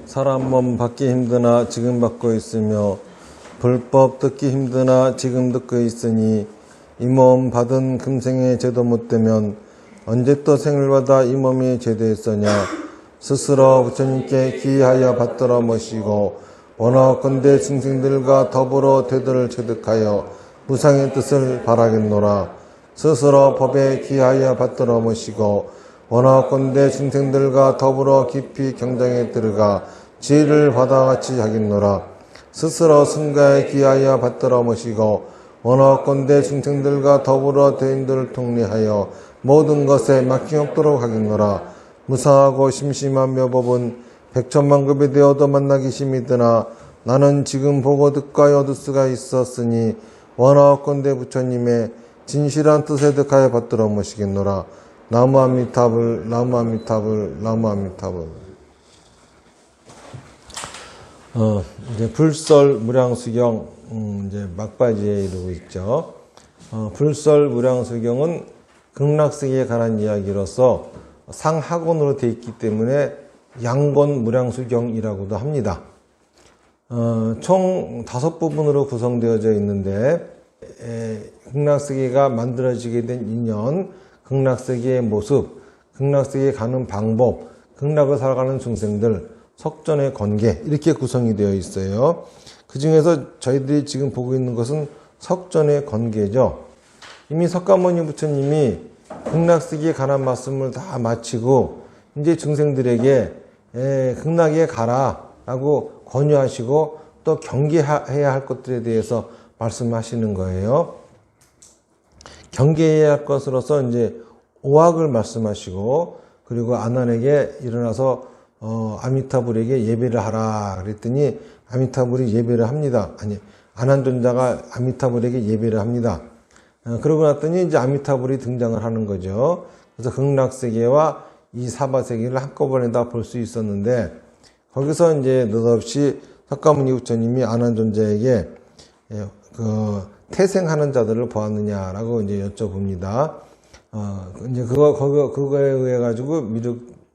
사람 몸 받기 힘드나 지금 받고 있으며 불법 듣기 힘드나 지금 듣고 있으니 이 몸 받은 금생에 제도 못되면 언제 또 생을 받아 이 몸이 제도했으냐. 스스로 부처님께 기하여 받들어 모시고 원하건대 중생들과 더불어 대도를 체득하여 무상의 뜻을 바라겠노라. 스스로 법에 기하여 받들어 모시고 원하건대 중생들과 더불어 깊이 경장에 들어가 지혜를 받아같이 하겠노라. 스스로 승가에 기하여 받들어 모시고 원하건대 중생들과 더불어 대인들을 통례하여 모든 것에 막힘없도록 하겠노라. 무상하고 심심한 묘법은 백천만급이 되어도 만나기 심히드나 나는 지금 보고 듣고 얻을 수가 있었으니 원하건대 부처님의 진실한 뜻에 득하여 받들어 모시겠노라. 나무 아미타불, 나무 아미타불, 나무 아미타불. 이제 불설 무량수경 이제 막바지에 이르고 있죠. 불설 무량수경은 극락세계에 관한 이야기로서 상하권으로 되어 있기 때문에 양권 무량수경이라고도 합니다. 총 5부분으로 구성되어져 있는데 극락세계가 만들어지게 된 인연, 극락세계의 모습, 극락세계에 가는 방법, 극락을 살아가는 중생들, 석전의 관계 이렇게 구성이 되어 있어요. 그 중에서 저희들이 지금 보고 있는 것은 석전의 관계죠. 이미 석가모니 부처님이 극락세계에 관한 말씀을 다 마치고 이제 중생들에게 극락에 가라 라고 권유하시고 또 경계해야 할 것들에 대해서 말씀하시는 거예요. 경계해야 할 것으로서 이제 오학을 말씀하시고 그리고 아난에게 일어나서 아미타불에게 예배를 하라 그랬더니 아미타불이 예배를 합니다. 아니 아난존자가 아미타불에게 예배를 합니다. 그러고 났더니 이제 아미타불이 등장을 하는 거죠. 그래서 극락세계와 이 사바세계를 한꺼번에 다 볼 수 있었는데 거기서 이제 느닷없이 석가모니 부처님이 아난존자에게 태생하는 자들을 보았느냐라고 이제 여쭤봅니다. 이제 그거에 의해 가지고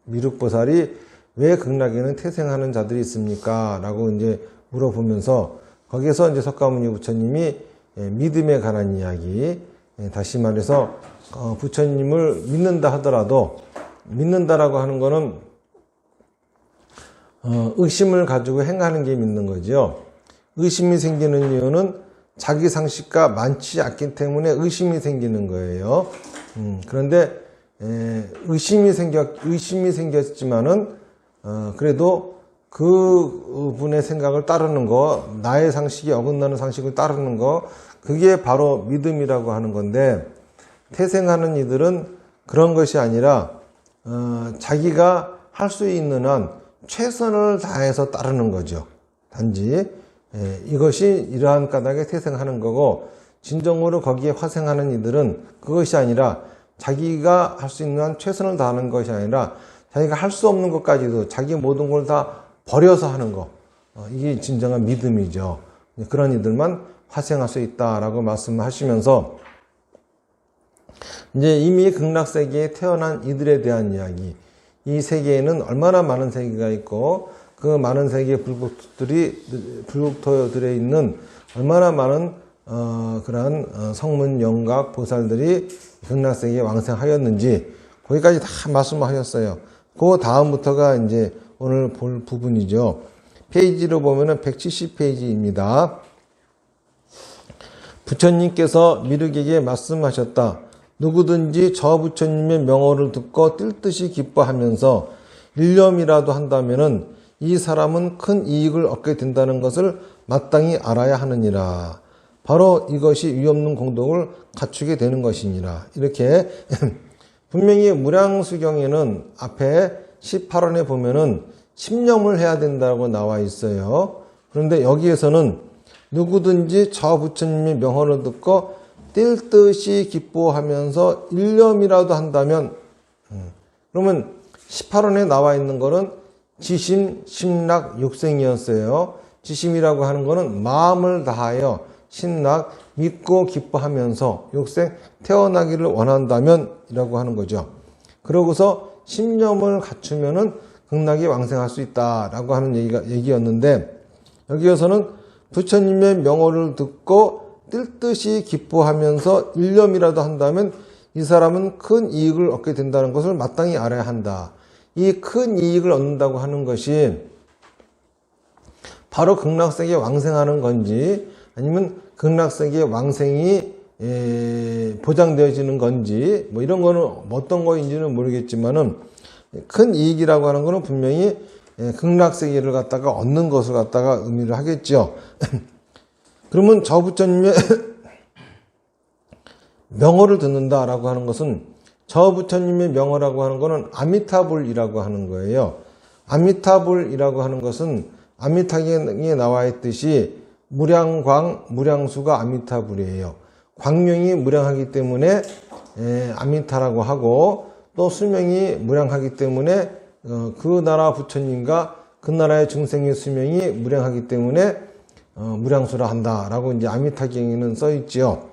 미륵보살이 왜 극락에는 태생하는 자들이 있습니까? 라고 이제 물어보면서 거기서 이제 석가모니 부처님이 믿음에 관한 이야기, 다시 말해서 부처님을 믿는다 하더라도 믿는다라고 하는 거는 의심을 가지고 행하는 게 믿는 거죠. 의심이 생기는 이유는 자기 상식과 많지 않기 때문에 의심이 생기는 거예요. 그런데 의심이 생겼지만은 그래도 그 분의 생각을 따르는 거, 나의 상식이 어긋나는 상식을 따르는 거, 그게 바로 믿음이라고 하는 건데 태생하는 이들은 그런 것이 아니라 자기가 할 수 있는 한 최선을 다해서 따르는 거죠. 단지 이것이 이러한 까닭에 태생하는 거고 진정으로 거기에 화생하는 이들은 그것이 아니라 자기가 할 수 있는 한 최선을 다하는 것이 아니라 자기가 할 수 없는 것까지도 자기 모든 걸 다 버려서 하는 거, 이게 진정한 믿음이죠. 그런 이들만 화생할 수 있다라고 말씀하시면서 이제 이미 극락세계에 태어난 이들에 대한 이야기, 이 세계에는 얼마나 많은 세계가 있고 그 많은 세계의 불국토들에 있는 얼마나 많은 그러한 성문, 영각, 보살들이 극락세계에 왕생하였는지 거기까지 다 말씀하셨어요. 그 다음부터가 이제 오늘 볼 부분이죠. 페이지로 보면은 170페이지입니다. 부처님께서 미륵에게 말씀하셨다. 누구든지 저 부처님의 명호를 듣고 뛸 듯이 기뻐하면서 일념이라도 한다면은 이 사람은 큰 이익을 얻게 된다는 것을 마땅히 알아야 하느니라. 바로 이것이 위없는 공덕을 갖추게 되는 것이니라. 이렇게 분명히 무량수경에는 앞에 18원에 보면은 심념을 해야 된다고 나와 있어요. 그런데 여기에서는 누구든지 저 부처님의 명호를 듣고 뛸 듯이 기뻐하면서 일념이라도 한다면, 그러면 18원에 나와 있는 거는 지심, 심락, 육생이었어요. 지심이라고 하는 거는 마음을 다하여 신락, 믿고 기뻐하면서 육생 태어나기를 원한다면 이라고 하는 거죠. 그러고서 심념을 갖추면은 극락이 왕생할 수 있다라고 하는 얘기였는데, 여기에서는 부처님의 명호를 듣고 뜰 듯이 기뻐하면서 일념이라도 한다면 이 사람은 큰 이익을 얻게 된다는 것을 마땅히 알아야 한다. 이 큰 이익을 얻는다고 하는 것이 바로 극락세계에 왕생하는 건지, 아니면 극락세계의 왕생이 보장되어지는 건지, 뭐 이런 거는 어떤 거인지는 모르겠지만은, 큰 이익이라고 하는 거는 분명히 극락세계를 갖다가 얻는 것을 갖다가 의미를 하겠죠. 그러면 저 부처님의 명호를 듣는다라고 하는 것은, 저 부처님의 명호라고 하는 것은 아미타불이라고 하는 거예요. 아미타불이라고 하는 것은 아미타경에 나와 있듯이 무량광, 무량수가 아미타불이에요. 광명이 무량하기 때문에 아미타라고 하고, 또 수명이 무량하기 때문에 그 나라 부처님과 그 나라의 중생의 수명이 무량하기 때문에 무량수라 한다라고 이제 아미타경에는 써 있지요.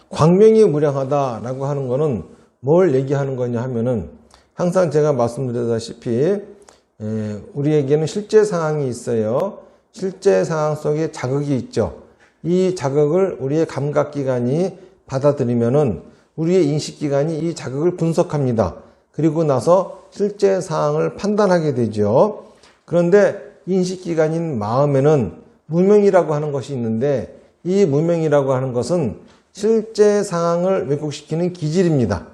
광명이 무량하다라고 하는 거는 뭘 얘기하는 거냐 하면은, 항상 제가 말씀드렸다시피 우리에게는 실제 상황이 있어요. 실제 상황 속에 자극이 있죠. 이 자극을 우리의 감각기관이 받아들이면은 우리의 인식기관이 이 자극을 분석합니다. 그리고 나서 실제 상황을 판단하게 되죠. 그런데 인식기관인 마음에는 무명이라고 하는 것이 있는데, 이 무명이라고 하는 것은 실제 상황을 왜곡시키는 기질입니다.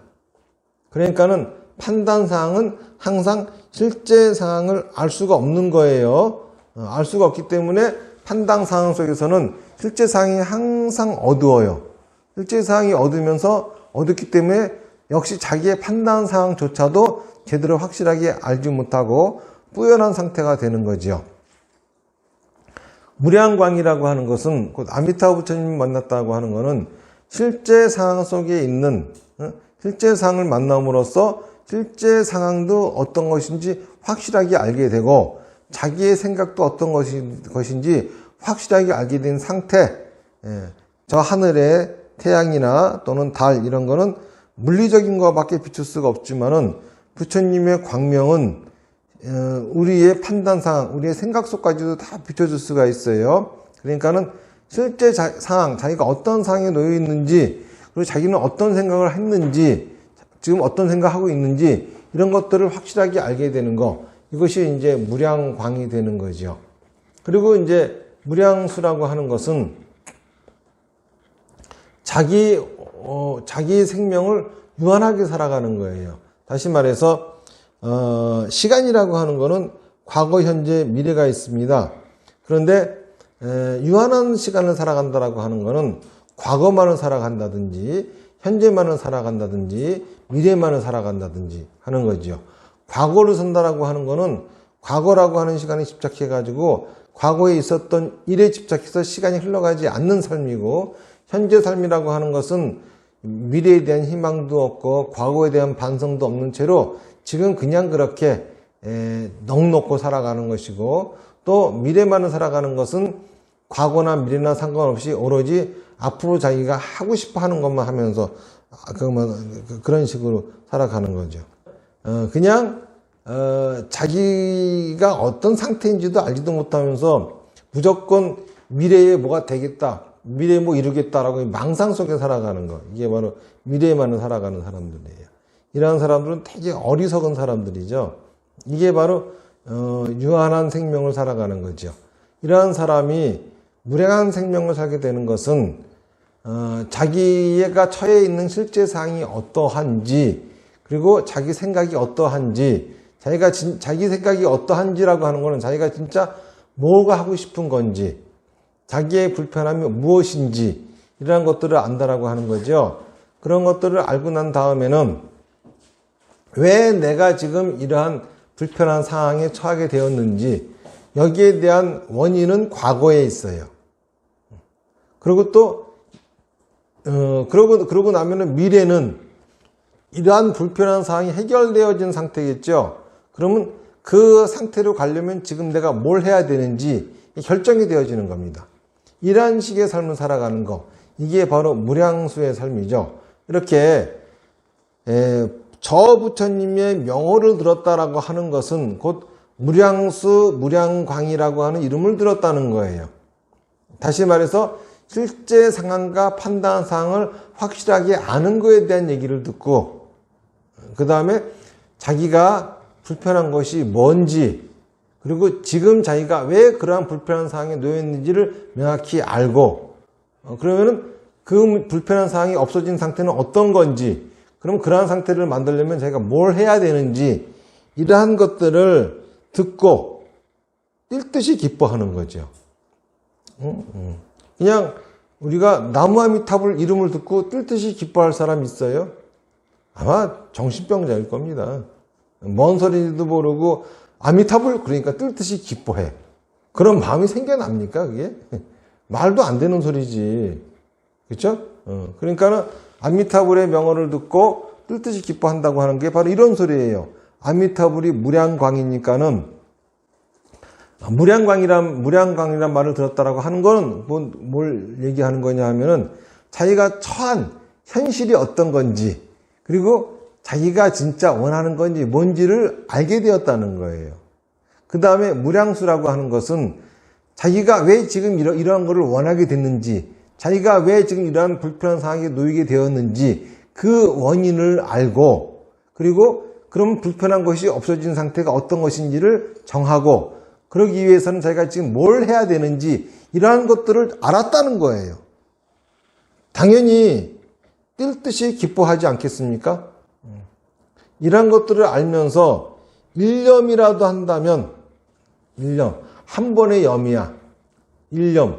그러니까는 판단 사항은 항상 실제 상황을 알 수가 없는 거예요. 알 수가 없기 때문에 판단 상황 속에서는 실제 상황이 항상 어두워요. 실제 상황이 어둡기 때문에 역시 자기의 판단 상황조차도 제대로 확실하게 알지 못하고 뿌연한 상태가 되는 거지요. 무량광이라고 하는 것은, 곧 아미타부 부처님을 만났다고 하는 것은 실제 상황 속에 있는, 실제 상황을 만남으로써 실제 상황도 어떤 것인지 확실하게 알게 되고, 자기의 생각도 어떤 것인지 확실하게 알게 된 상태. 저 하늘에 태양이나 또는 달 이런 거는 물리적인 것밖에 비출 수가 없지만은, 부처님의 광명은 우리의 판단 상황, 우리의 생각 속까지도 다 비춰줄 수가 있어요. 그러니까는 실제 상황, 자기가 어떤 상황에 놓여 있는지, 그리고 자기는 어떤 생각을 했는지, 지금 어떤 생각하고 있는지, 이런 것들을 확실하게 알게 되는 거, 이것이 이제 무량광이 되는 거죠. 그리고 이제 무량수라고 하는 것은 자기 생명을 유한하게 살아가는 거예요. 다시 말해서 시간이라고 하는 거는 과거, 현재, 미래가 있습니다. 그런데 유한한 시간을 살아간다라고 하는 거는 과거만을 살아간다든지, 현재만을 살아간다든지, 미래만을 살아간다든지 하는 거죠. 과거를 산다라고 하는 거는 과거라고 하는 시간에 집착해가지고 과거에 있었던 일에 집착해서 시간이 흘러가지 않는 삶이고, 현재 삶이라고 하는 것은 미래에 대한 희망도 없고 과거에 대한 반성도 없는 채로 지금 그냥 그렇게 넋놓고 살아가는 것이고, 또 미래만을 살아가는 것은 과거나 미래나 상관없이 오로지 앞으로 자기가 하고 싶어 하는 것만 하면서 그런 식으로 살아가는 거죠. 그냥 자기가 어떤 상태인지도 알지도 못하면서 무조건 미래에 뭐가 되겠다, 미래에 뭐 이루겠다라고 망상 속에 살아가는 거, 이게 바로 미래에만 살아가는 사람들이에요. 이러한 사람들은 되게 어리석은 사람들이죠. 이게 바로 유한한 생명을 살아가는 거죠. 이러한 사람이 무량한 생명을 살게 되는 것은 자기가 처해 있는 실제 상황이 어떠한지, 그리고 자기 생각이 어떠한지, 자기 생각이 어떠한지라고 하는 것은 자기가 진짜 뭐가 하고 싶은 건지, 자기의 불편함이 무엇인지, 이러한 것들을 안다라고 하는 거죠. 그런 것들을 알고 난 다음에는 왜 내가 지금 이러한 불편한 상황에 처하게 되었는지, 여기에 대한 원인은 과거에 있어요. 그리고 또 그러고 나면은 미래는 이러한 불편한 상황이 해결되어진 상태겠죠. 그러면 그 상태로 가려면 지금 내가 뭘 해야 되는지 결정이 되어지는 겁니다. 이러한 식의 삶을 살아가는 거, 이게 바로 무량수의 삶이죠. 이렇게 저 부처님의 명호를 들었다라고 하는 것은 곧 무량수, 무량광이라고 하는 이름을 들었다는 거예요. 다시 말해서 실제 상황과 판단 사항을 확실하게 아는 거에 대한 얘기를 듣고, 그 다음에 자기가 불편한 것이 뭔지, 그리고 지금 자기가 왜 그러한 불편한 상황에 놓여 있는지를 명확히 알고, 그러면은 그 불편한 상황이 없어진 상태는 어떤 건지, 그럼 그러한 상태를 만들려면 자기가 뭘 해야 되는지, 이러한 것들을 듣고 뛸 듯이 기뻐하는 거죠. 그냥 우리가 나무아미탑을 이름을 듣고 뛸 듯이 기뻐할 사람 있어요? 아마 정신병자일 겁니다. 뭔 소리도 모르고 아미탑을 그러니까 뛸 듯이 기뻐해. 그런 마음이 생겨납니까 그게? 말도 안 되는 소리지. 그렇죠? 그러니까는 아미타불의 명언을 듣고 뜰 듯이 기뻐한다고 하는 게 바로 이런 소리예요. 아미타불이 무량광이니까는, 무량광이란 말을 들었다라고 하는 거는 뭘 얘기하는 거냐 하면은 자기가 처한 현실이 어떤 건지, 그리고 자기가 진짜 원하는 건지 뭔지를 알게 되었다는 거예요. 그 다음에 무량수라고 하는 것은 자기가 왜 지금 이러한 거를 원하게 됐는지, 자기가 왜 지금 이러한 불편한 상황에 놓이게 되었는지 그 원인을 알고, 그리고 그럼 불편한 것이 없어진 상태가 어떤 것인지를 정하고, 그러기 위해서는 자기가 지금 뭘 해야 되는지 이러한 것들을 알았다는 거예요. 당연히 뛸 듯이 기뻐하지 않겠습니까? 이러한 것들을 알면서 일념이라도 한다면, 일념, 한 번의 염이야. 일념.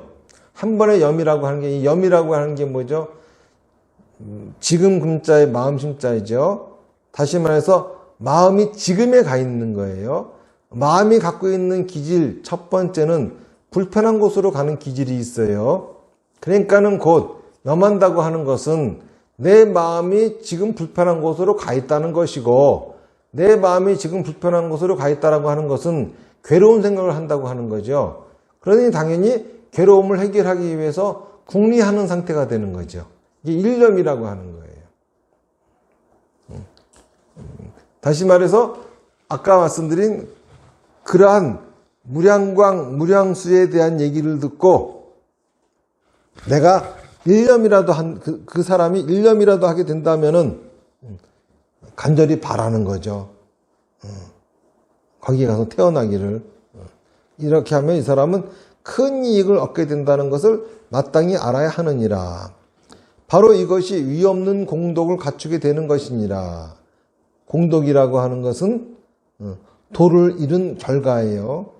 한 번의 염이라고 하는 게, 이 염이라고 하는 게 뭐죠? 지금 금자의 마음 심자이죠. 다시 말해서 마음이 지금에 가 있는 거예요. 마음이 갖고 있는 기질, 첫 번째는 불편한 곳으로 가는 기질이 있어요. 그러니까는 곧 염한다고 하는 것은 내 마음이 지금 불편한 곳으로 가 있다는 것이고, 내 마음이 지금 불편한 곳으로 가 있다고 하는 것은 괴로운 생각을 한다고 하는 거죠. 그러니 당연히 괴로움을 해결하기 위해서 궁리하는 상태가 되는 거죠. 이게 일념이라고 하는 거예요. 다시 말해서 아까 말씀드린 그러한 무량광, 무량수에 대한 얘기를 듣고 내가 일념이라도 그 사람이 일념이라도 하게 된다면은 간절히 바라는 거죠. 거기에 가서 태어나기를. 이렇게 하면 이 사람은 큰 이익을 얻게 된다는 것을 마땅히 알아야 하느니라. 바로 이것이 위없는 공덕을 갖추게 되는 것이니라. 공덕이라고 하는 것은 도를 이룬 결과예요.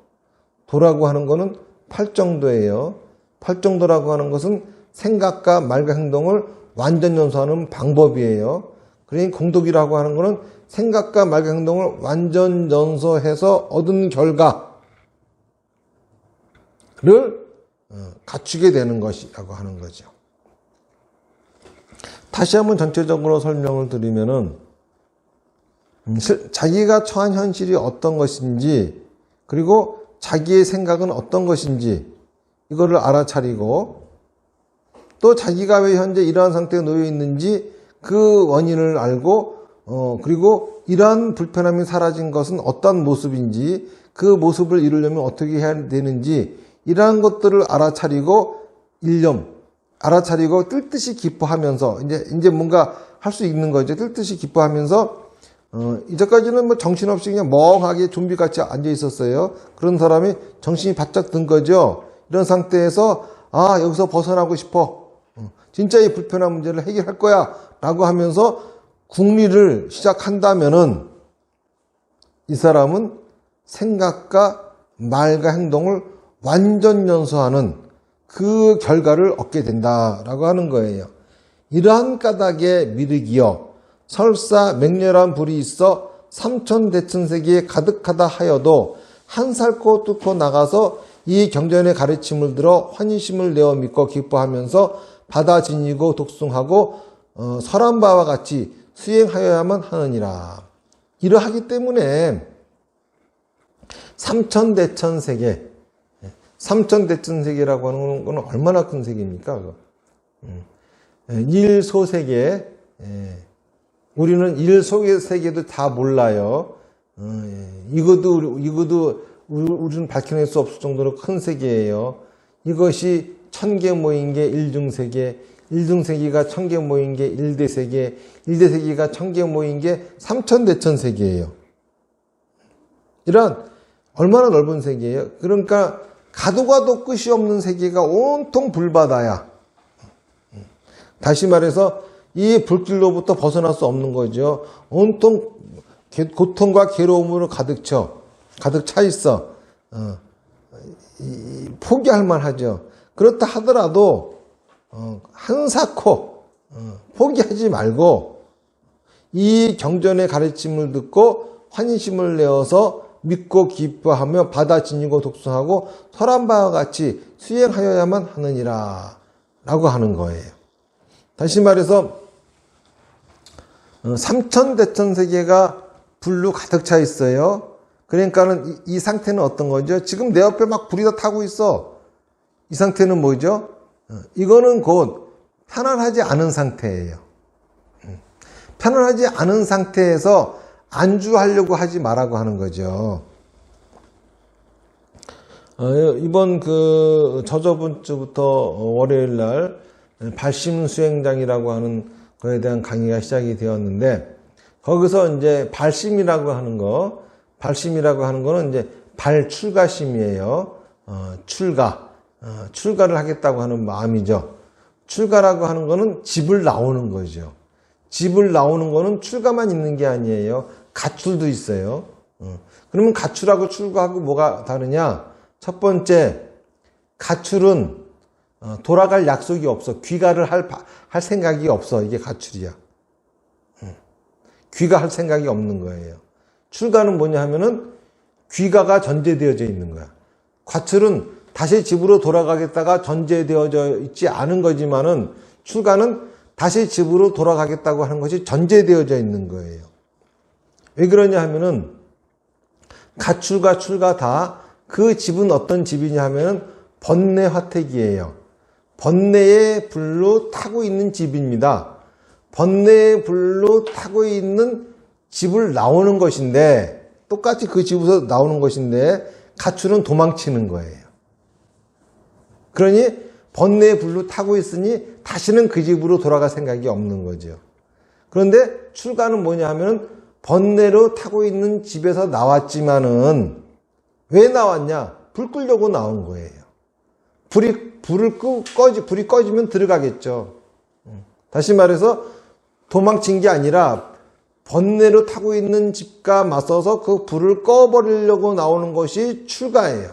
도라고 하는 것은 팔정도예요. 팔정도라고 하는 것은 생각과 말과 행동을 완전 연소하는 방법이에요. 그러니 공덕이라고 하는 것은 생각과 말과 행동을 완전 연소해서 얻은 결과를 갖추게 되는 것이라고 하는 거죠. 다시 한번 전체적으로 설명을 드리면은 자기가 처한 현실이 어떤 것인지, 그리고 자기의 생각은 어떤 것인지 이거를 알아차리고, 또 자기가 왜 현재 이러한 상태에 놓여 있는지 그 원인을 알고, 그리고 이러한 불편함이 사라진 것은 어떤 모습인지, 그 모습을 이루려면 어떻게 해야 되는지, 이러한 것들을 알아차리고 일념, 알아차리고 뜰 듯이 기뻐하면서 이제 뭔가 할 수 있는 거죠. 뜰 듯이 기뻐하면서 이제까지는 뭐 정신없이 그냥 멍하게 좀비같이 앉아 있었어요. 그런 사람이 정신이 바짝 든 거죠. 이런 상태에서 여기서 벗어나고 싶어. 진짜 이 불편한 문제를 해결할 거야 라고 하면서 궁리를 시작한다면은 이 사람은 생각과 말과 행동을 완전 연소하는 그 결과를 얻게 된다라고 하는 거예요. 이러한 까닭에 미륵이여 설사 맹렬한 불이 있어 삼천대천세계에 가득하다 하여도 한살코 뚫고 나가서 이 경전의 가르침을 들어 환희심을 내어 믿고 기뻐하면서 받아 지니고 독숭하고 설한 바와 같이 수행하여야만 하느니라. 이러하기 때문에 삼천대천세계, 삼천대천세계라고 하는 건 얼마나 큰 세계입니까? 일소세계, 우리는 일 속의 세계도 다 몰라요. 이것도 우리는 밝혀낼 수 없을 정도로 큰 세계예요. 이것이 천개 모인 게 일중세계, 일중세계가 천개 모인 게 일대세계, 일대세계가 천개 모인 게 삼천대천세계예요. 이런 얼마나 넓은 세계예요. 그러니까 가도 가도 끝이 없는 세계가 온통 불바다야. 다시 말해서 이 불길로부터 벗어날 수 없는 거죠. 온통 고통과 괴로움으로 가득 차 있어. 포기할 만하죠. 그렇다 하더라도 한사코 포기하지 말고 이 경전의 가르침을 듣고 환심을 내어서 믿고 기뻐하며 받아 지니고 독성하고 설한 바와 같이 수행하여야만 하느니라 라고 하는 거예요. 다시 말해서 삼천대천세계가 불로 가득 차 있어요. 그러니까는 이 상태는 어떤 거죠? 지금 내 옆에 막 불이 다 타고 있어. 이 상태는 뭐죠? 이거는 곧 편안하지 않은 상태예요. 편안하지 않은 상태에서 안주하려고 하지 말라고 하는 거죠. 이번 저저번 주부터 월요일 날 발심수행장이라고 하는 거에 대한 강의가 시작이 되었는데, 거기서 이제 발심이라고 하는 거는 이제 발출가심이에요. 출가를 하겠다고 하는 마음이죠. 출가라고 하는 거는 집을 나오는 거죠. 집을 나오는 거는 출가만 있는 게 아니에요. 가출도 있어요. 그러면 가출하고 출가하고 뭐가 다르냐? 첫 번째, 가출은 돌아갈 약속이 없어. 귀가를 할 생각이 없어. 이게 가출이야. 귀가할 생각이 없는 거예요. 출가는 뭐냐 하면은 귀가가 전제되어져 있는 거야. 가출은 다시 집으로 돌아가겠다가 전제되어져 있지 않은 거지만은, 출가는 다시 집으로 돌아가겠다고 하는 것이 전제되어져 있는 거예요. 왜 그러냐 하면은 가출과 출가 다 그 집은 어떤 집이냐 하면은 번뇌 화택이에요. 번뇌의 불로 타고 있는 집입니다. 번뇌의 불로 타고 있는 집을 나오는 것인데, 똑같이 그 집에서 나오는 것인데 가출은 도망치는 거예요. 그러니 번뇌의 불로 타고 있으니 다시는 그 집으로 돌아갈 생각이 없는 거죠. 그런데 출가는 뭐냐 하면 번뇌로 타고 있는 집에서 나왔지만은 왜 나왔냐? 불 끄려고 나온 거예요. 불이 꺼지면 들어가겠죠. 다시 말해서 도망친 게 아니라 번뇌로 타고 있는 집과 맞서서 그 불을 꺼버리려고 나오는 것이 출가예요.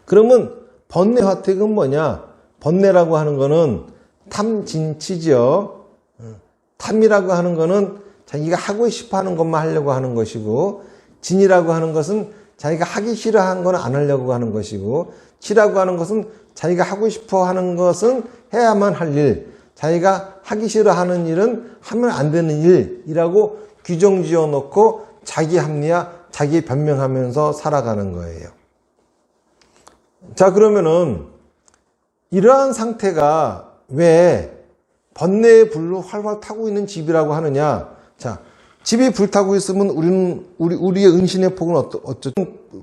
그러면 번뇌 화택은 뭐냐? 번뇌라고 하는 거는 탐진치죠. 탐이라고 하는 거는 자기가 하고 싶어 하는 것만 하려고 하는 것이고, 진이라고 하는 것은 자기가 하기 싫어하는 건 안 하려고 하는 것이고, 치라고 하는 것은 자기가 하고 싶어 하는 것은 해야만 할 일, 자기가 하기 싫어하는 일은 하면 안 되는 일이라고 규정 지어놓고 자기 합리화, 자기 변명하면서 살아가는 거예요. 자, 그러면은 이러한 상태가 왜 번뇌의 불로 활활 타고 있는 집이라고 하느냐? 자, 집이 불타고 있으면 우리의 은신의 폭은 어쩌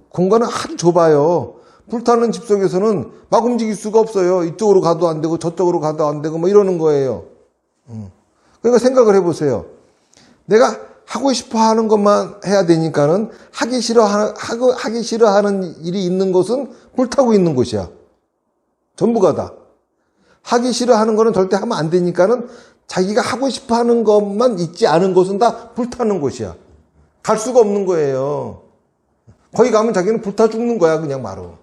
공간은 아주 좁아요. 불타는 집 속에서는 막 움직일 수가 없어요. 이쪽으로 가도 안 되고 저쪽으로 가도 안 되고 뭐 이러는 거예요. 그러니까 생각을 해보세요. 내가 하고 싶어 하는 것만 해야 되니까는 하기 싫어하는 일이 있는 곳은 불타고 있는 곳이야. 전부가 다. 하기 싫어하는 거는 절대 하면 안 되니까는 자기가 하고 싶어 하는 것만 있지 않은 곳은 다 불타는 곳이야. 갈 수가 없는 거예요. 거기 가면 자기는 불타 죽는 거야, 그냥 바로.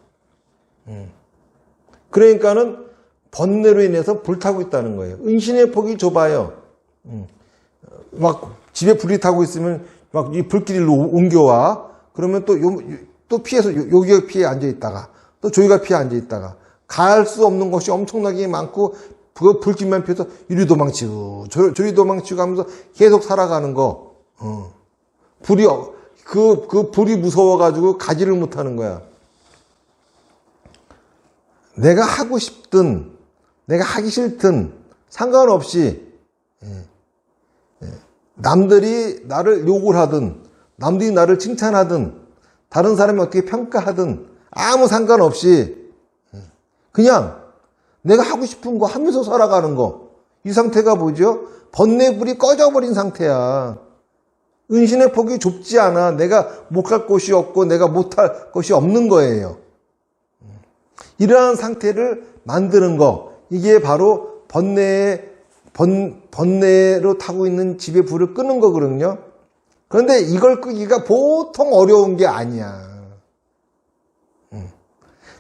그러니까는 번뇌로 인해서 불타고 있다는 거예요. 은신의 폭이 좁아요. 막 집에 불이 타고 있으면 막 이 불길로 옮겨와. 그러면 또 피해서 여기가 피해 앉아있다가 또 저기가 피해 앉아있다가 갈 수 없는 곳이 엄청나게 많고, 그 불길만 피해서 이리 도망치고 저리 도망치고 하면서 계속 살아가는 거. 불이 무서워가지고 가지를 못하는 거야. 내가 하고 싶든 내가 하기 싫든 상관없이 남들이 나를 욕을 하든 남들이 나를 칭찬하든 다른 사람이 어떻게 평가하든 아무 상관없이 그냥 내가 하고 싶은 거 하면서 살아가는 거. 이 상태가 뭐죠? 번뇌불이 꺼져버린 상태야. 은신의 폭이 좁지 않아. 내가 못 갈 곳이 없고 내가 못할 것이 없는 거예요. 이러한 상태를 만드는 거. 이게 바로 번뇌로 타고 있는 집의 불을 끄는 거거든요. 그런데 이걸 끄기가 보통 어려운 게 아니야.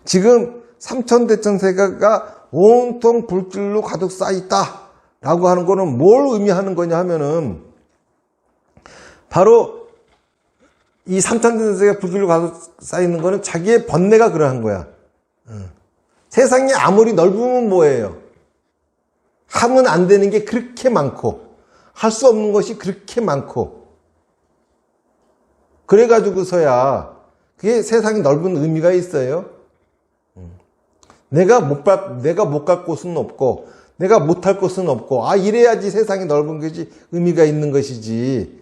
지금 삼천대천세계가 온통 불길로 가득 쌓여있다 라고 하는 거는 뭘 의미하는 거냐 하면은 바로 이 삼천대천세계가 불길로 가득 쌓여있는 거는 자기의 번뇌가 그러한 거야. 세상이 아무리 넓으면 뭐예요? 하면 안 되는 게 그렇게 많고 할 수 없는 것이 그렇게 많고 그래가지고서야 그게 세상이 넓은 의미가 있어요. 내가 못 갈 곳은 없고 내가 못할 곳은 없고 이래야지 세상이 넓은 것이 의미가 있는 것이지.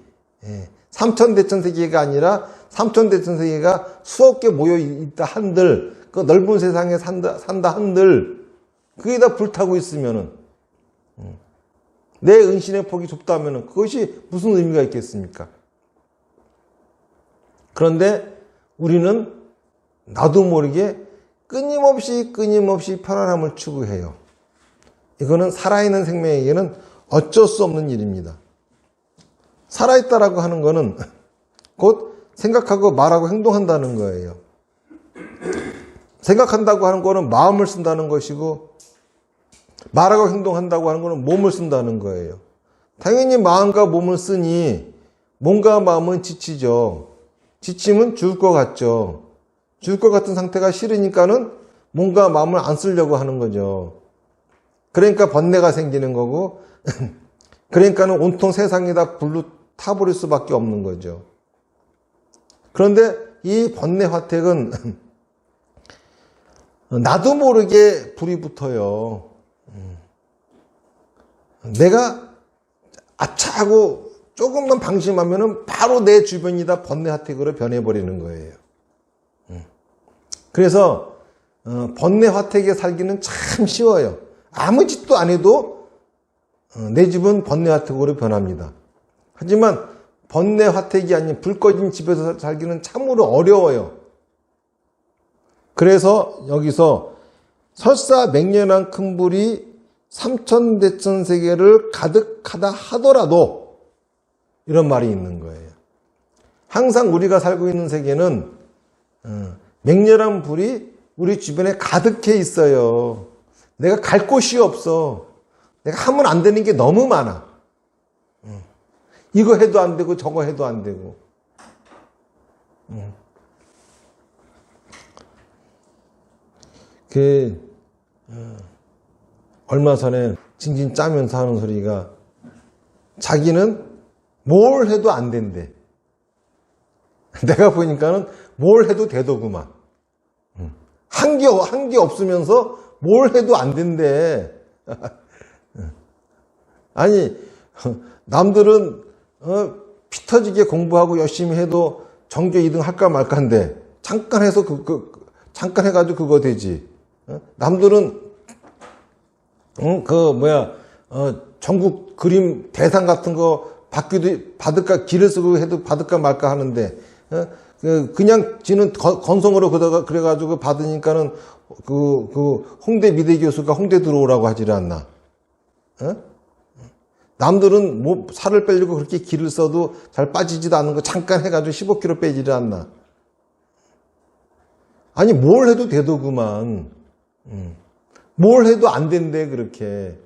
삼천대천세계가 아니라 삼천대천세계가 수억 개 모여 있다 한들 그 넓은 세상에 산다 한들 그게 다 불타고 있으면은 내 은신의 폭이 좁다면은 그것이 무슨 의미가 있겠습니까? 그런데 우리는 나도 모르게 끊임없이 편안함을 추구해요. 이거는 살아있는 생명에게는 어쩔 수 없는 일입니다. 살아있다라고 하는 거는 곧 생각하고 말하고 행동한다는 거예요. 생각한다고 하는 거는 마음을 쓴다는 것이고 말하고 행동한다고 하는 거는 몸을 쓴다는 거예요. 당연히 마음과 몸을 쓰니 몸과 마음은 지치죠. 지치면 죽을 것 같죠. 죽을 것 같은 상태가 싫으니까는 몸과 마음을 안 쓰려고 하는 거죠. 그러니까 번뇌가 생기는 거고 그러니까는 온통 세상이 다 불로 타버릴 수밖에 없는 거죠. 그런데 이 번뇌 화택은 나도 모르게 불이 붙어요. 내가 아차하고 조금만 방심하면은 바로 내 주변이 다 번뇌 화택으로 변해버리는 거예요. 그래서 번뇌 화택에 살기는 참 쉬워요. 아무 짓도 안 해도 내 집은 번뇌 화택으로 변합니다. 하지만 번뇌 화택이 아닌 불 꺼진 집에서 살기는 참으로 어려워요. 그래서 여기서 설사 맹렬한 큰 불이 삼천대천세계를 가득하다 하더라도 이런 말이 있는 거예요. 항상 우리가 살고 있는 세계는 맹렬한 불이 우리 주변에 가득해 있어요. 내가 갈 곳이 없어. 내가 하면 안 되는 게 너무 많아. 이거 해도 안 되고 저거 해도 안 되고. 얼마 전에 징징 짜면서 하는 소리가 자기는 뭘 해도 안 된대. 내가 보니까는 뭘 해도 되더구만. 한 게 없으면서 뭘 해도 안 된대. 아니, 남들은 피 터지게 공부하고 열심히 해도 전교 2등 할까 말까인데 잠깐 해서 잠깐 해가지고 그거 되지. 남들은 전국 그림 대상 같은 거 받을까 길을 쓰고 해도 받을까 말까 하는데 그냥 지는 건성으로 그래가지고 받으니까는 홍대 미대 교수가 홍대 들어오라고 하질 않나. 남들은 뭐 살을 빼려고 그렇게 길을 써도 잘 빠지지도 않는 거 잠깐 해가지고 15kg 빼지를 않나. 아니 뭘 해도 되더구만. 뭘 해도 안 된대 그렇게.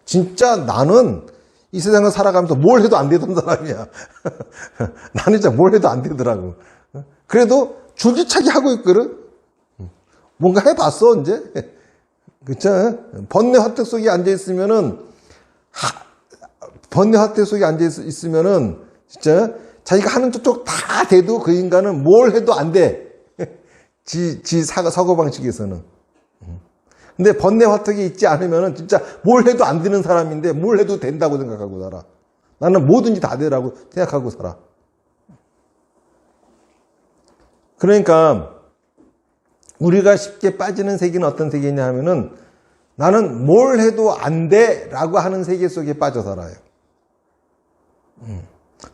진짜 나는 이 세상을 살아가면서 뭘 해도 안 되던 사람이야. 나는 진짜 뭘 해도 안 되더라고. 그래도 줄기차게 하고 있거든. 뭔가 해봤어 이제. 그쵸? 번뇌 화택 속에 앉아있으면은 진짜 자기가 하는 쪽 다 돼도 그 인간은 뭘 해도 안 돼. 지 사고방식에서는. 근데 번뇌 화택이 있지 않으면은 진짜 뭘 해도 안 되는 사람인데 뭘 해도 된다고 생각하고 살아. 나는 뭐든지 다 되라고 생각하고 살아. 그러니까 우리가 쉽게 빠지는 세계는 어떤 세계냐 하면은 나는 뭘 해도 안 돼 라고 하는 세계 속에 빠져 살아요.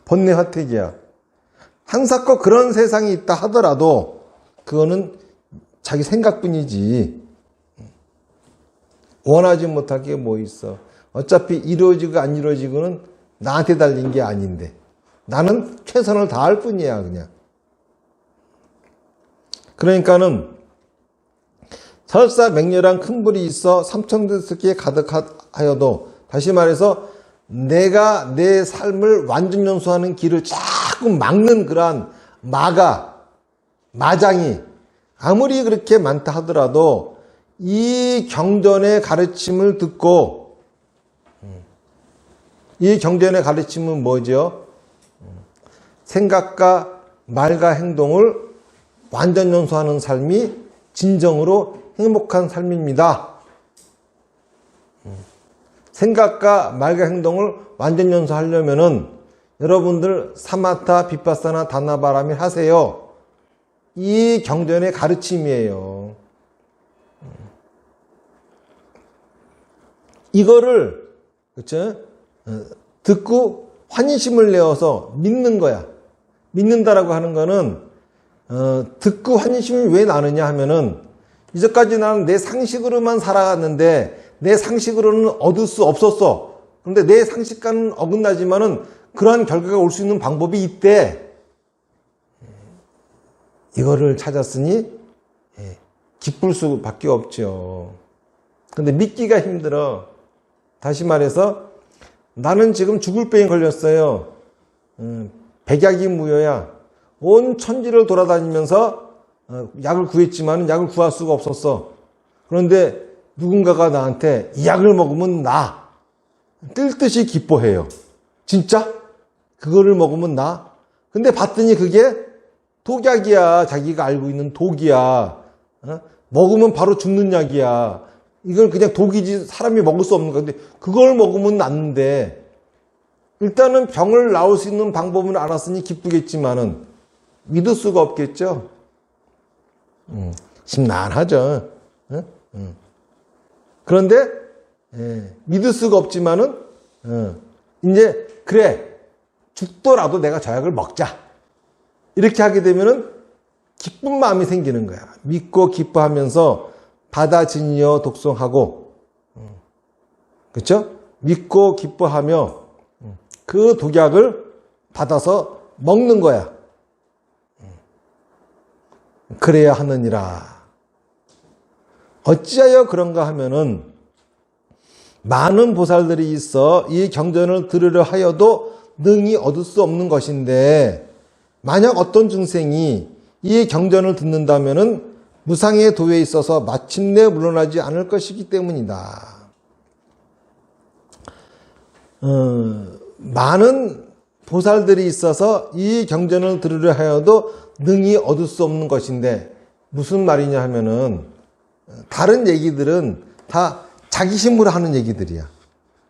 번뇌 화택이야. 한사코 그런 세상이 있다 하더라도 그거는 자기 생각뿐이지 원하지 못할 게 뭐 있어. 어차피 이루어지고 안 이루어지고는 나한테 달린 게 아닌데 나는 최선을 다할 뿐이야 그냥. 그러니까는 설사 맹렬한 큰 불이 있어 삼천대스기에 가득하여도 다시 말해서 내가 내 삶을 완전 연소하는 길을 자꾸 막는 그러한 마장이 아무리 그렇게 많다 하더라도 이 경전의 가르침을 듣고 이 경전의 가르침은 뭐죠? 생각과 말과 행동을 완전 연소하는 삶이 진정으로 행복한 삶입니다. 생각과 말과 행동을 완전 연소하려면은 여러분들 사마타, 비파사나, 다나바라미 하세요. 이 경전의 가르침이에요. 이거를 그렇죠? 듣고 환희심을 내어서 믿는 거야. 믿는다라고 하는 거는 듣고 환희심이 왜 나느냐 하면은 이제까지 나는 내 상식으로만 살아갔는데 내 상식으로는 얻을 수 없었어. 그런데 내 상식과는 어긋나지만은 그러한 결과가 올 수 있는 방법이 있대. 이거를 찾았으니 기쁠 수밖에 없죠. 근데 믿기가 힘들어. 다시 말해서 나는 지금 죽을 병에 걸렸어요. 백약이 무효야. 온 천지를 돌아다니면서 약을 구했지만 약을 구할 수가 없었어. 그런데 누군가가 나한테 이 약을 먹으면 나. 뜰 듯이 기뻐해요. 진짜? 그거를 먹으면 나? 근데 봤더니 그게 독약이야. 자기가 알고 있는 독이야. 먹으면 바로 죽는 약이야. 이걸 그냥 독이지 사람이 먹을 수 없는 건데 그걸 먹으면 낫는데 일단은 병을 나을 수 있는 방법을 알았으니 기쁘겠지만은 믿을 수가 없겠죠. 심란하죠. 그런데 믿을 수가 없지만은 이제 그래 죽더라도 내가 저 약을 먹자 이렇게 하게 되면은 기쁜 마음이 생기는 거야. 믿고 기뻐하면서 받아지니어 독송하고 그렇죠? 믿고 기뻐하며 그 독약을 받아서 먹는 거야. 그래야 하느니라. 어찌하여 그런가 하면은 많은 보살들이 있어 이 경전을 들으려 하여도 능히 얻을 수 없는 것인데 만약 어떤 중생이 이 경전을 듣는다면은 무상의 도에 있어서 마침내 물러나지 않을 것이기 때문이다. 많은 보살들이 있어서 이 경전을 들으려 하여도 능히 얻을 수 없는 것인데 무슨 말이냐 하면은 다른 얘기들은 다 자기 힘으로 하는 얘기들이야.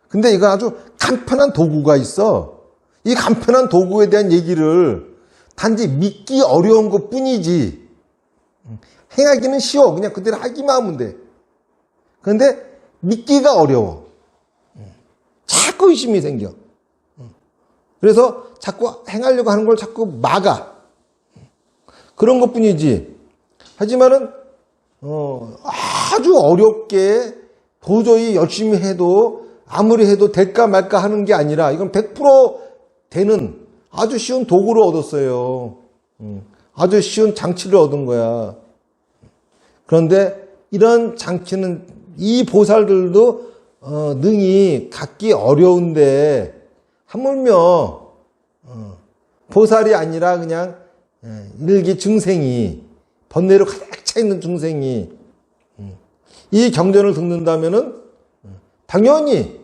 근데 이건 아주 간편한 도구가 있어. 이 간편한 도구에 대한 얘기를 단지 믿기 어려운 것 뿐이지 행하기는 쉬워. 그냥 그대로 하기만 하면 돼. 그런데 믿기가 어려워. 자꾸 의심이 생겨. 그래서 자꾸 행하려고 하는 걸 자꾸 막아. 그런 것 뿐이지. 하지만은 아주 어렵게 도저히 열심히 해도 아무리 해도 될까 말까 하는 게 아니라 이건 100% 되는 아주 쉬운 도구를 얻었어요. 아주 쉬운 장치를 얻은 거야. 그런데 이런 장치는 이 보살들도 능히 갖기 어려운데 하물며 보살이 아니라 그냥 일기 증생이 번뇌로 가득 차 있는 중생이 이 경전을 듣는다면은 당연히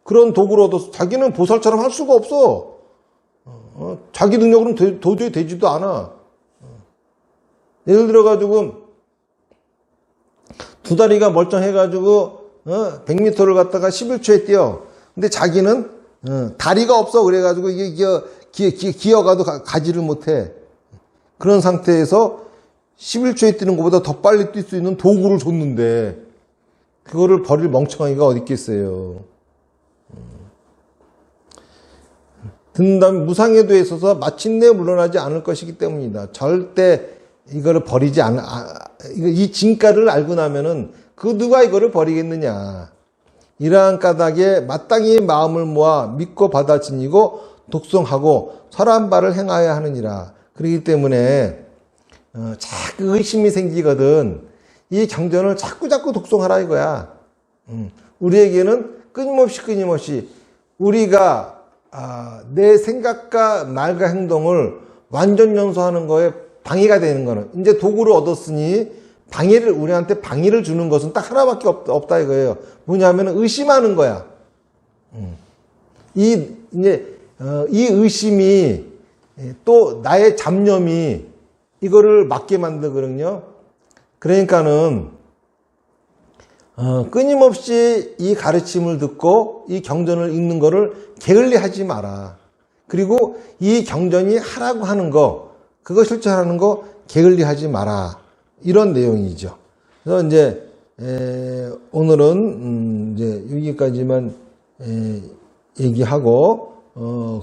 그런 도구를 얻어서 자기는 보살처럼 할 수가 없어. 자기 능력으로는 도저히 되지도 않아. 예를 들어가지고 두 다리가 멀쩡해가지고 100m를 갔다가 11초에 뛰어. 근데 자기는 다리가 없어. 그래가지고 기어가도 가지를 못해. 그런 상태에서 11초에 뛰는 것보다 더 빨리 뛸 수 있는 도구를 줬는데 그거를 버릴 멍청하기가 어디 있겠어요. 든다면 무상에도 있어서 마침내 물러나지 않을 것이기 때문이다. 절대 이거를 버리지 이 진가를 알고 나면은 그 누가 이거를 버리겠느냐. 이러한 까닭에 마땅히 마음을 모아 믿고 받아지니고 독송하고 설한 바를 행하여야 하느니라. 그렇기 때문에 자꾸 의심이 생기거든. 이 경전을 자꾸 독송하라 이거야. 우리에게는 끊임없이 우리가 내 생각과 말과 행동을 완전 연소하는 거에 방해가 되는 거는 이제 도구를 얻었으니 우리한테 방해를 주는 것은 딱 하나밖에 없다 이거예요. 뭐냐면 의심하는 거야. 이 의심이 또 나의 잡념이 이거를 맞게 만들거든요. 그러니까는 끊임없이 이 가르침을 듣고 이 경전을 읽는 거를 게을리하지 마라. 그리고 이 경전이 하라고 하는 거, 그거 실천하는 거 게을리하지 마라. 이런 내용이죠. 그래서 이제 오늘은 이제 여기까지만 얘기하고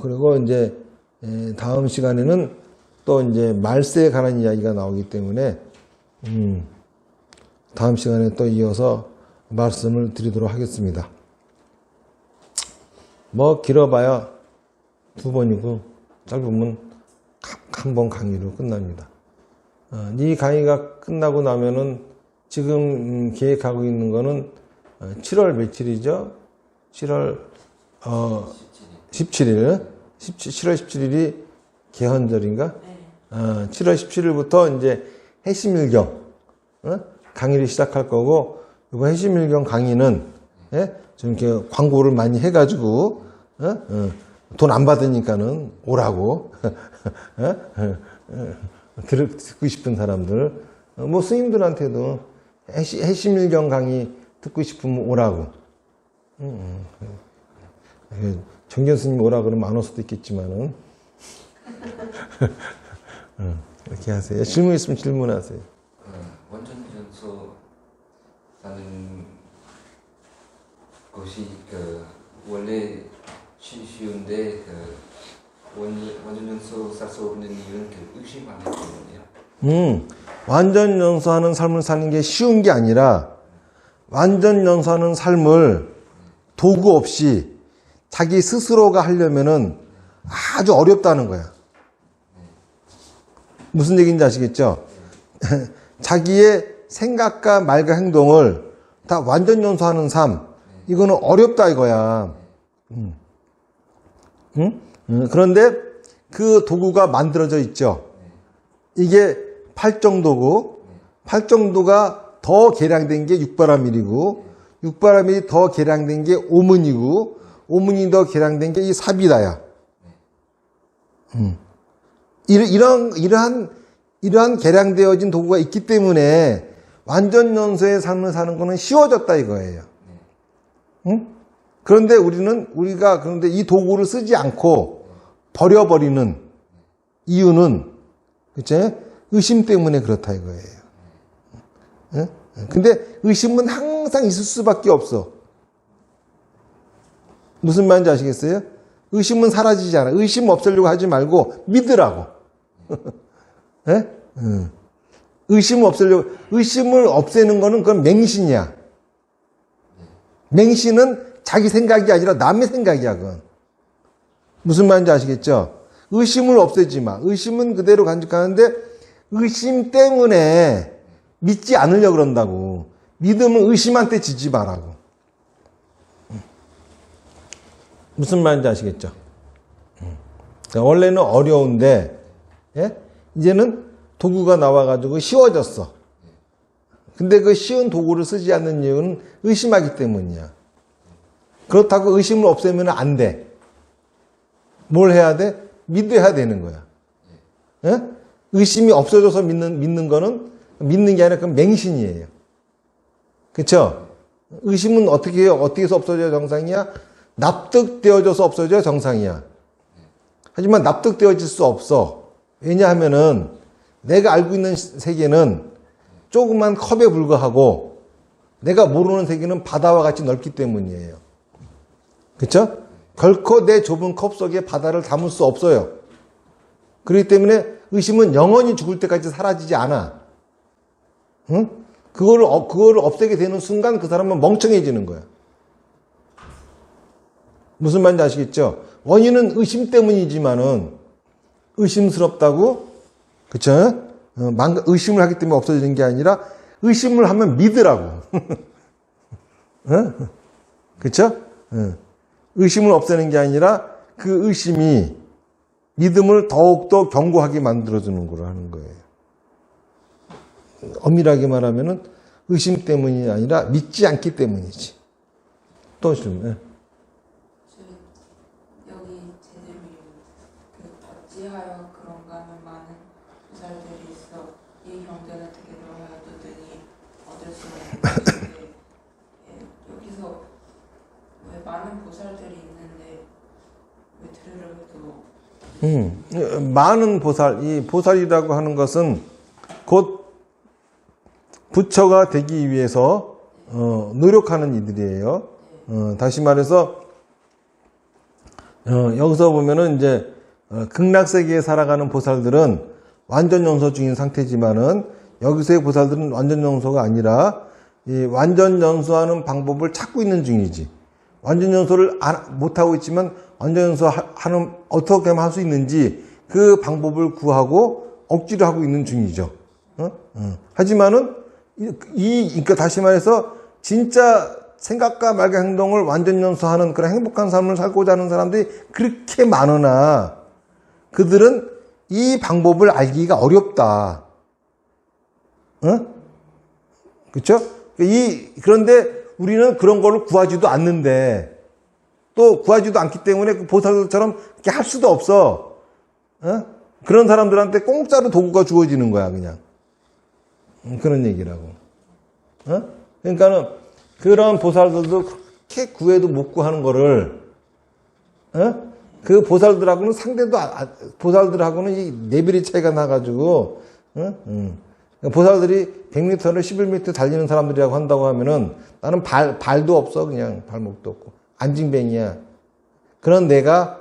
그리고 이제 다음 시간에는 또 이제 말세에 관한 이야기가 나오기 때문에 다음 시간에 또 이어서 말씀을 드리도록 하겠습니다. 뭐 길어봐야 2번이고 짧으면 한 번 강의로 끝납니다. 이 강의가 끝나고 나면은 지금 계획하고 있는 거는 7월 며칠이죠? 7월 17일. 7월 17일이 개헌절인가? 7월 17일부터 이제 해심일경 강의를 시작할 거고, 이번 해심일경 강의는 좀 이렇게 광고를 많이 해가지고 돈 안 받으니까는 오라고 듣고 싶은 사람들, 뭐 스님들한테도 해심일경 강의 듣고 싶으면 오라고. 정견 스님 오라 그러면 안 올 수도 있겠지만은 이렇게 하세요. 질문 있으면 질문하세요. 원전 연소라는 것이 원래 쉬운데 완전 연소 살 수 없는 이유는 의심하는 때문이에요. 완전 연소하는 삶을 사는 게 쉬운 게 아니라 완전 연소하는 삶을 도구 없이 자기 스스로가 하려면은 아주 어렵다는 거야. 무슨 얘기인지 아시겠죠? 자기의 생각과 말과 행동을 다 완전 연소하는 삶, 이거는 어렵다 이거야. 그런데 그 도구가 만들어져 있죠. 이게 팔정도구, 팔정도가 더 개량된 게 육바라밀이고, 육바라밀이 더 개량된 게 오문이고, 오문이 더 개량된 게 이 사비다야. 이러한 개량되어진 도구가 있기 때문에 완전 연소의 삶을 사는 거는 쉬워졌다 이거예요. 그런데 우리가 이 도구를 쓰지 않고 버려버리는 이유는, 그치? 의심 때문에 그렇다 이거예요. 근데 의심은 항상 있을 수밖에 없어. 무슨 말인지 아시겠어요? 의심은 사라지지 않아. 의심 없애려고 하지 말고 믿으라고. 의심을 없애는 거는 그건 맹신이야. 맹신은 자기 생각이 아니라 남의 생각이야, 그건. 무슨 말인지 아시겠죠? 의심을 없애지 마. 의심은 그대로 간직하는데 의심 때문에 믿지 않으려고 그런다고. 믿음은 의심한테 지지 말라고. 무슨 말인지 아시겠죠? 원래는 어려운데, 이제는 도구가 나와가지고 쉬워졌어. 근데 그 쉬운 도구를 쓰지 않는 이유는 의심하기 때문이야. 그렇다고 의심을 없애면 안 돼. 뭘 해야 돼? 믿어야 되는 거야. 의심이 없어져서 믿는 거는 믿는 게 아니라 그건 맹신이에요. 그쵸? 의심은 어떻게 해서 없어져야 정상이야? 납득되어져서 없어져야 정상이야. 하지만 납득되어질 수 없어. 왜냐하면은 내가 알고 있는 세계는 조그만 컵에 불과하고 내가 모르는 세계는 바다와 같이 넓기 때문이에요. 그렇죠? 결코 내 좁은 컵 속에 바다를 담을 수 없어요. 그렇기 때문에 의심은 영원히 죽을 때까지 사라지지 않아. 응? 그거를 없애게 되는 순간 그 사람은 멍청해지는 거야. 무슨 말인지 아시겠죠? 원인은 의심 때문이지만은 의심스럽다고, 그쵸? 의심을 하기 때문에 없어지는 게 아니라 의심을 하면 믿으라고. 그쵸? 의심을 없애는 게 아니라 그 의심이 믿음을 더욱더 견고하게 만들어주는 거로 하는 거예요. 엄밀하게 말하면은 의심 때문이 아니라 믿지 않기 때문이지. 또 좀, 여기 제대로 어찌하여 그런가 하는 많은 보살들이 있어 이 경전을 듣게 되었더니 얻을 수 없는데 여기서 왜 많은 보살들이 있는데 왜 들으려고 해도 많은 보살, 이 보살이라고 하는 것은 곧 부처가 되기 위해서 노력하는 이들이에요. 다시 말해서 여기서 보면은 이제 극락세계에 살아가는 보살들은 완전 영소 중인 상태지만은 여기서의 보살들은 완전 영소가 아니라 이 완전 영소하는 방법을 찾고 있는 중이지. 완전 영소를 못하고 있지만 완전 영소하는 어떻게 하면 할 수 있는지 그 방법을 구하고 억지로 하고 있는 중이죠. 하지만은 그러니까 다시 말해서 진짜 생각과 말과 행동을 완전 연소하는 그런 행복한 삶을 살고자 하는 사람들이 그렇게 많으나 그들은 이 방법을 알기가 어렵다. 그렇죠? 그런데 우리는 그런 걸 구하지도 않는데 또 구하지도 않기 때문에 그 보살들처럼 그렇게 할 수도 없어. 그런 사람들한테 공짜로 도구가 주어지는 거야, 그냥. 그런 얘기라고. 그러니까는 그런 보살들도 그렇게 구해도 못 구하는 거를 그 보살들하고는 보살들하고는 이 레벨이 차이가 나가지고 보살들이 100m를 11m 달리는 사람들이라고 한다고 하면은 나는 발도 없어, 그냥 발목도 없고 안징뱅이야. 그런 내가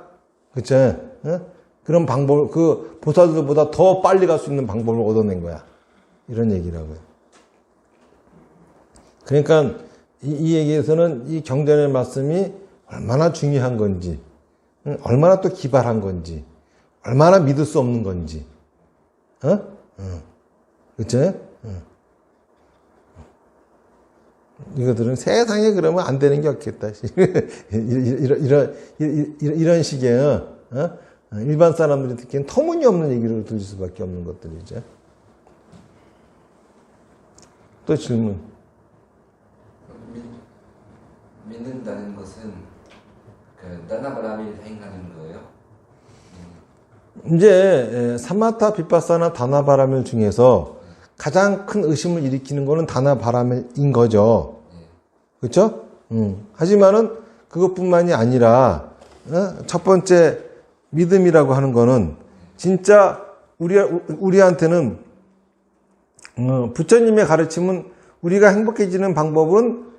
그쵸? 그런 방법을 그 보살들보다 더 빨리 갈 수 있는 방법을 얻어낸 거야. 이런 얘기라고요. 그러니까 이 얘기에서는 이 경전의 말씀이 얼마나 중요한 건지, 얼마나 또 기발한 건지, 얼마나 믿을 수 없는 건지, 그쵸? 이거들은 세상에 그러면 안 되는 게 없겠다. 이런 식의, 일반 사람들이 듣기엔 터무니없는 얘기를 들을 수밖에 없는 것들이죠. 또 질문. 믿는다는 것은 그 다나바라밀 행하는 거예요? 이제 사마타 비파사나 다나바라밀 중에서 가장 큰 의심을 일으키는 거는 다나바라밀인 거죠. 그렇죠? 하지만은 그것뿐만이 아니라 첫 번째 믿음이라고 하는 거는 진짜 우리한테는 부처님의 가르침은 우리가 행복해지는 방법은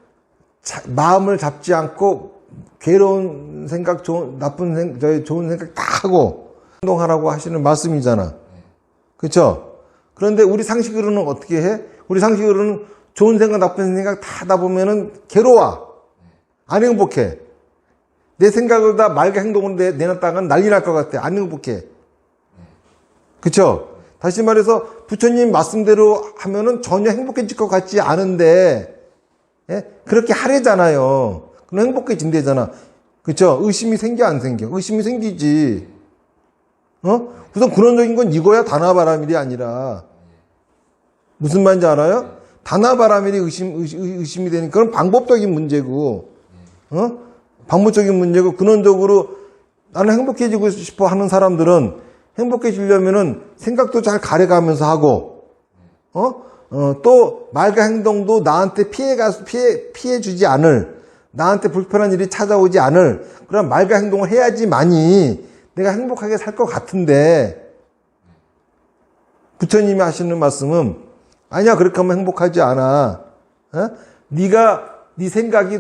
마음을 잡지 않고 괴로운 생각, 나쁜 생각, 좋은 생각 다 하고 행동하라고 하시는 말씀이잖아. 그렇죠? 그런데 우리 상식으로는 어떻게 해? 우리 상식으로는 좋은 생각, 나쁜 생각 다 하다 보면은 괴로워. 안 행복해. 내 생각을 다 말과 행동으로 내놨다가는 난리 날 것 같아. 안 행복해. 그렇죠? 다시 말해서 부처님 말씀대로 하면은 전혀 행복해질 것 같지 않은데 그렇게 하래잖아요. 그럼 행복해진대잖아. 그렇죠? 의심이 생겨 안 생겨? 의심이 생기지. 우선 근원적인 건 이거야. 다나바라밀이 아니라 무슨 말인지 알아요? 다나바라밀이 의심이 되니까 그건 방법적인 문제고 방법적인 문제고 근원적으로 나는 행복해지고 싶어 하는 사람들은 행복해지려면은 생각도 잘 가려가면서 하고 또 말과 행동도 나한테 피해 주지 않을 나한테 불편한 일이 찾아오지 않을 그런 말과 행동을 해야지만이 내가 행복하게 살 것 같은데 부처님이 하시는 말씀은 아니야, 그렇게 하면 행복하지 않아. 네가 네 생각이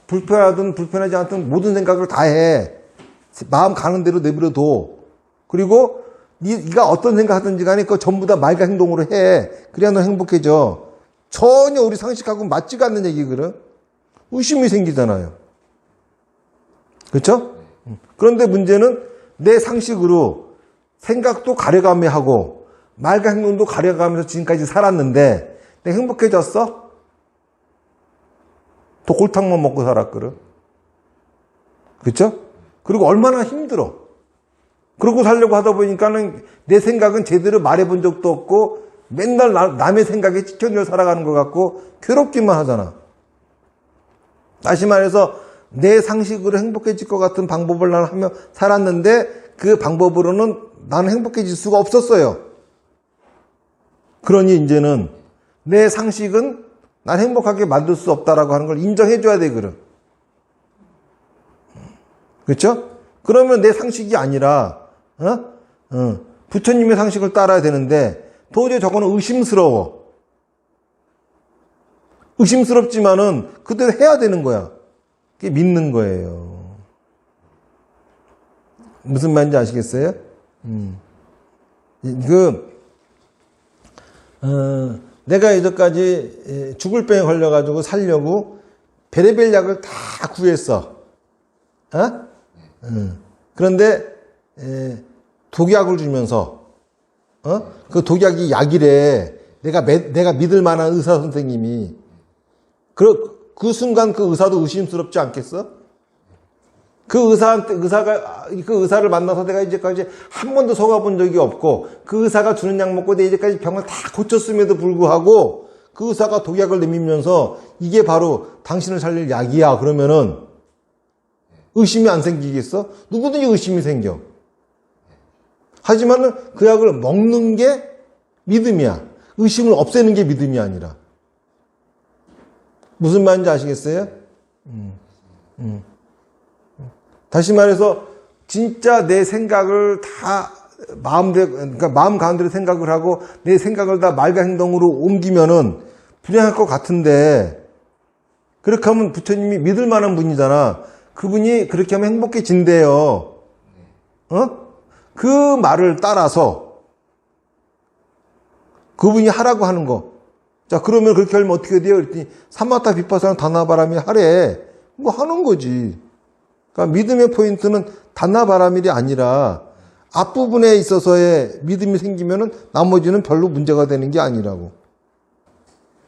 불편하든 불편하지 않든 모든 생각을 다 해. 마음 가는 대로 내버려둬. 그리고 네가 어떤 생각하든지 간에 그거 전부 다 말과 행동으로 해. 그래야 너 행복해져. 전혀 우리 상식하고 맞지가 않는 얘기거든. 의심이 생기잖아요. 그렇죠? 그런데 문제는 내 상식으로 생각도 가려가며 하고 말과 행동도 가려가면서 지금까지 살았는데 내가 행복해졌어? 또 골탕만 먹고 살았거든. 그렇죠? 그리고 얼마나 힘들어. 그러고 살려고 하다 보니까는 내 생각은 제대로 말해본 적도 없고 맨날 남의 생각에 지켜져 살아가는 것 같고 괴롭기만 하잖아. 다시 말해서 내 상식으로 행복해질 것 같은 방법을 나는 하며 살았는데 그 방법으로는 나는 행복해질 수가 없었어요. 그러니 이제는 내 상식은 난 행복하게 만들 수 없다라고 하는 걸 인정해줘야 되거든. 그렇죠? 그러면 내 상식이 아니라 부처님의 상식을 따라야 되는데 도저히 저거는 의심스러워. 의심스럽지만은 그대로 해야 되는 거야. 그게 믿는 거예요. 무슨 말인지 아시겠어요? 내가 이제까지 죽을 병에 걸려가지고 살려고 별의별 약을 다 구했어. 그런데 독약을 주면서 그 독약이 약이래. 내가 믿을 만한 의사 선생님이 그 순간 그 의사도 의심스럽지 않겠어? 그 의사를 만나서 내가 이제까지 한 번도 속아본 적이 없고 그 의사가 주는 약 먹고 내가 이제까지 병을 다 고쳤음에도 불구하고 그 의사가 독약을 내밀면서 이게 바로 당신을 살릴 약이야. 그러면은 의심이 안 생기겠어? 누구든지 의심이 생겨. 하지만은 그 약을 먹는 게 믿음이야. 의심을 없애는 게 믿음이 아니라. 무슨 말인지 아시겠어요? 다시 말해서 진짜 내 생각을 다 그러니까 마음 가운데로 생각을 하고 내 생각을 다 말과 행동으로 옮기면은 불행할 것 같은데 그렇게 하면 부처님이 믿을 만한 분이잖아. 그분이 그렇게 하면 행복해진대요. 그 말을 따라서 그분이 하라고 하는 거. 자, 그러면 그렇게 하면 어떻게 돼요? 그랬더니 사마타 비파사나 다나바라밀 하래. 뭐 하는 거지. 그러니까 믿음의 포인트는 다나바라밀이 아니라 앞부분에 있어서의 믿음이 생기면은 나머지는 별로 문제가 되는 게 아니라고.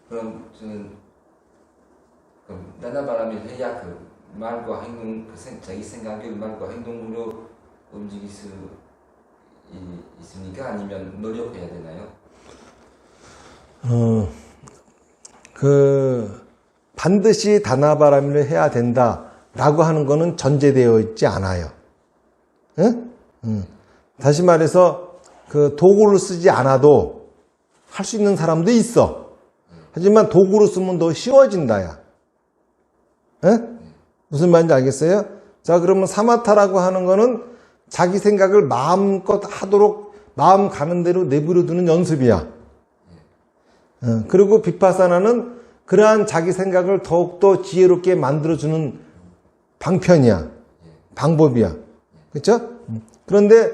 그럼 저는 다나바라밀 해야 그 말과 행동, 자기 생각을 말과 행동으로 움직일 수 있습니까? 아니면 노력해야 되나요? 반드시 다나바라밀을 해야 된다라고 하는 거는 전제되어 있지 않아요. 다시 말해서 그 도구를 쓰지 않아도 할 수 있는 사람도 있어. 하지만 도구로 쓰면 더 쉬워진다야. 무슨 말인지 알겠어요? 자, 그러면 사마타라고 하는 거는 자기 생각을 마음껏 하도록 마음 가는 대로 내버려두는 연습이야. 그리고 비파사나는 그러한 자기 생각을 더욱더 지혜롭게 만들어주는 방편이야. 방법이야. 그렇죠? 그런데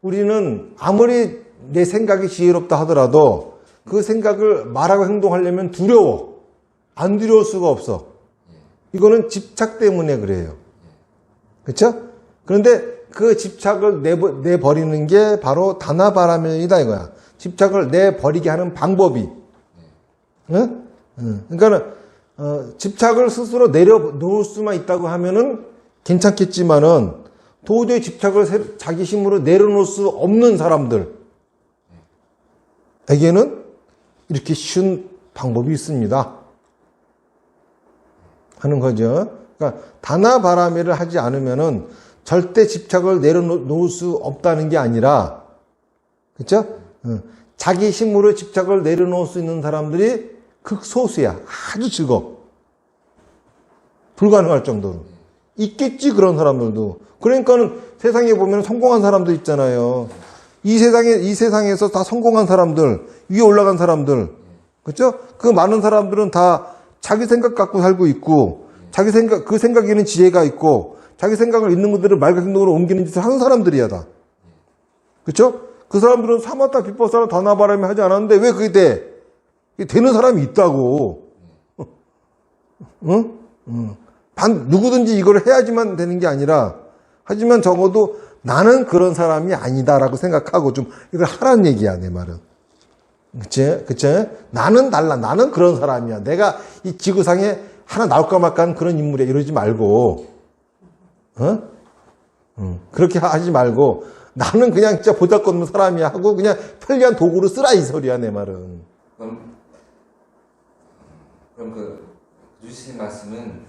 우리는 아무리 내 생각이 지혜롭다 하더라도 그 생각을 말하고 행동하려면 두려워. 안 두려울 수가 없어. 이거는 집착 때문에 그래요. 그렇죠? 그런데 그 집착을 내버리는 게 바로 다나바라밀이다 이거야. 집착을 내버리게 하는 방법이. 그러니까는 집착을 스스로 내려놓을 수만 있다고 하면은 괜찮겠지만은 도저히 집착을 자기 힘으로 내려놓을 수 없는 사람들에게는 이렇게 쉬운 방법이 있습니다. 하는 거죠. 그러니까 다나바라밀을 하지 않으면은 절대 집착을 내려놓을 수 없다는 게 아니라, 그렇죠? 자기 힘으로 집착을 내려놓을 수 있는 사람들이 극소수야. 아주 적어. 불가능할 정도로. 있겠지, 그런 사람들도. 그러니까는 세상에 보면 성공한 사람도 있잖아요. 이 세상에서 다 성공한 사람들, 위에 올라간 사람들, 그렇죠? 그 많은 사람들은 다 자기 생각 갖고 살고 있고, 그 생각에는 지혜가 있고, 자기 생각을 있는 것들을 말과 행동으로 옮기는 짓을 하는 사람들이야, 다. 그렇죠? 그 사람들은 사마타 비법사를 다나바람이 하지 않았는데 왜 그게 돼? 되는 사람이 있다고. 응? 누구든지 이걸 해야지만 되는 게 아니라, 하지만 적어도 나는 그런 사람이 아니다라고 생각하고 좀 이걸 하라는 얘기야, 내 말은. 그치? 나는 달라. 나는 그런 사람이야. 내가 이 지구상에 하나 나올까 말까 하는 그런 인물이야. 이러지 말고. 그렇게 하지 말고, 나는 그냥 진짜 보잘것없는 사람이야 하고 그냥 편리한 도구로 쓰라, 이 소리야, 내 말은. 그럼 주신 말씀은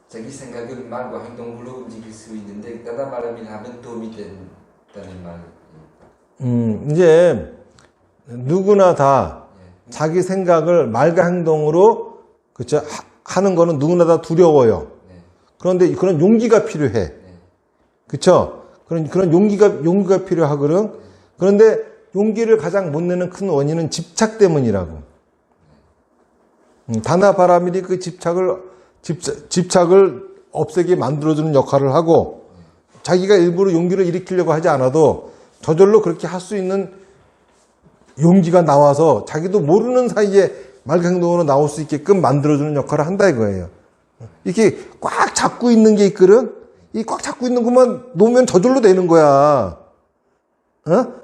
자기 생각을 말과 행동으로 움직일 수 있는데 다나바람을 하면 도움이 된다는 말. 이제 누구나 다 자기 생각을 말과 행동으로 그쵸 하는 거는 누구나 다 두려워요. 그런데 그런 용기가 필요해. 그쵸? 그런 용기가 필요하거든. 그런데 용기를 가장 못 내는 큰 원인은 집착 때문이라고. 다나바라밀이 그 집착을 없애게 만들어주는 역할을 하고, 자기가 일부러 용기를 일으키려고 하지 않아도 저절로 그렇게 할 수 있는 용기가 나와서 자기도 모르는 사이에 말과 행동으로 나올 수 있게끔 만들어주는 역할을 한다 이거예요. 이렇게 꽉 잡고 있는 게 있거든? 이 꽉 잡고 있는 것만 놓으면 저절로 되는 거야.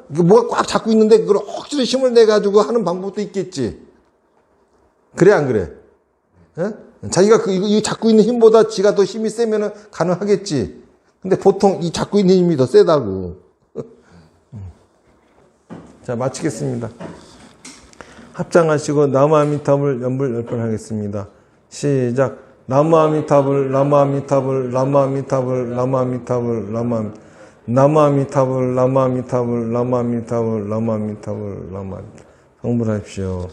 뭐가 꽉 잡고 있는데 그걸 억지로 힘을 내가지고 하는 방법도 있겠지. 그래, 안 그래? 자기가 이 잡고 있는 힘보다 지가 더 힘이 세면은 가능하겠지. 근데 보통 이 잡고 있는 힘이 더 세다고. 자, 마치겠습니다. 합장하시고 나무아미타불 연불 10번 하겠습니다. 시작. 나무아미타불, 나무아미타불, 나무아미타불, 나무아미타불, 나무아미타불, 나무아미타불, 나무아미타불, 나무아미타불, 나무아미타불. 성불하십시오.